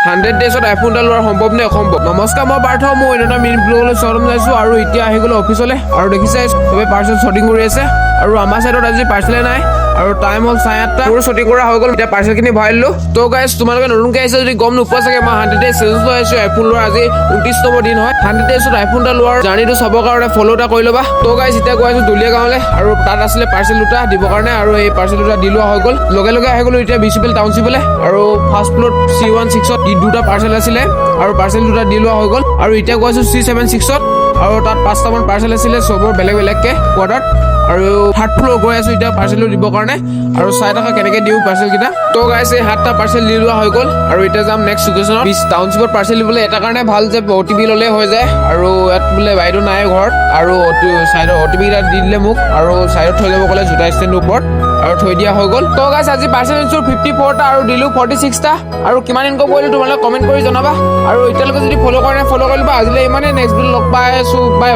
100 ডেজত iPhone এটা লোৱাৰ সম্ভৱ নে অসম্ভৱ। নমস্কাৰ, মই পাৰ্থ, মই এটা মিনি ব্লগলৈ স্বাগতম জনাইছোঁ। আৰু এতিয়া আহি গ'লো অফিচলৈ আৰু দেখিছে চবে পাৰ্চেল শ্বটিং কৰি আছে আৰু আমাৰ ছাইডত আজি পাৰ্চেলে নাই আৰু টাইম হ'ল 8:30 মোৰ শ্বটিং কৰা হৈ গ'ল। এতিয়া পাৰ্চেলখিনি ভৰাই দিলোঁ। তো গাইজ তোমালোকে নতুনকৈ আহিছে যদি গম নোপোৱা চাগে, মই 100 ডেজ চেলেঞ্জ লৈ আহিছোঁ। আইফোন লোৱাৰ আজি 29 নম্বৰ দিন হয়। 100 ডেজত আইফোন এটা লোৱাৰ জাৰ্নিটো চাবৰ কাৰণে ফ'ল' এটা কৰি ল'বা। তো গাইজ এতিয়া গৈ আছোঁ দুলীয়া গাঁৱলৈ আৰু তাত আছিলে পাৰ্চেল দুটা দিবৰ কাৰণে আৰু এই পাৰ্চেল দুটা দি লোৱা হৈ গ'ল। লগে লগে আহি গ'লো এতিয়া বিচিপেল টাউনশ্বিপলৈ আৰু ফাৰ্ষ্ট ফ্ল'ৰত C16ত দুটা পাৰ্চেল আছিলে আৰু পাৰ্চেল দুটা দি লোৱা হৈ গ'ল। আৰু এতিয়া গৈ আছোঁ C76ত আৰু তাত 5টামান পাৰ্চেল আছিলে, চবৰ বেলেগ বেলেগকৈ কোৱাৰ্টাৰত। আৰু থাৰ্ড ফ্ল'ৰ গৈ আছোঁ এতিয়া পাৰ্চেলটো দিবৰ কাৰণে আৰু চাই থাকা কেনেকৈ দিওঁ পাৰ্চেলকেইটা। তো গাইজ এই 7টা পাৰ্চেল দি লোৱা হৈ গ'ল আৰু এতিয়া যাম নেক্সট লোকেশ্যনত। টাউনশ্বিপত পাৰ্চেল দিবলৈ এটা কাৰণে ভাল যে OTP ল'লে হৈ যায় আৰু ইয়াত বোলে বাইদেউ নাই ঘৰত আৰু চাইডৰ OTP কেইটা দি দিলে মোক আৰু চাইডত থৈ যাব ক'লে জোতা ষ্টেণ্ডৰ ওপৰত আৰু থৈ দিয়া হৈ গ'ল। তো গাইজ আজি পাৰ্চেল আনিছোঁ 54টা আৰু দিলোঁ 46টা আৰু কিমান ইনকম কৰিলোঁ তোমালোকে কমেণ্ট কৰি জনাবা আৰু এতিয়ালৈকে যদি ফ'ল' কৰা নাই ফ'ল' কৰি ল'বা। আজিলৈ ইমানেই, নেক্সট ভিডিঅ' লগ পাই আছোঁ, বাই।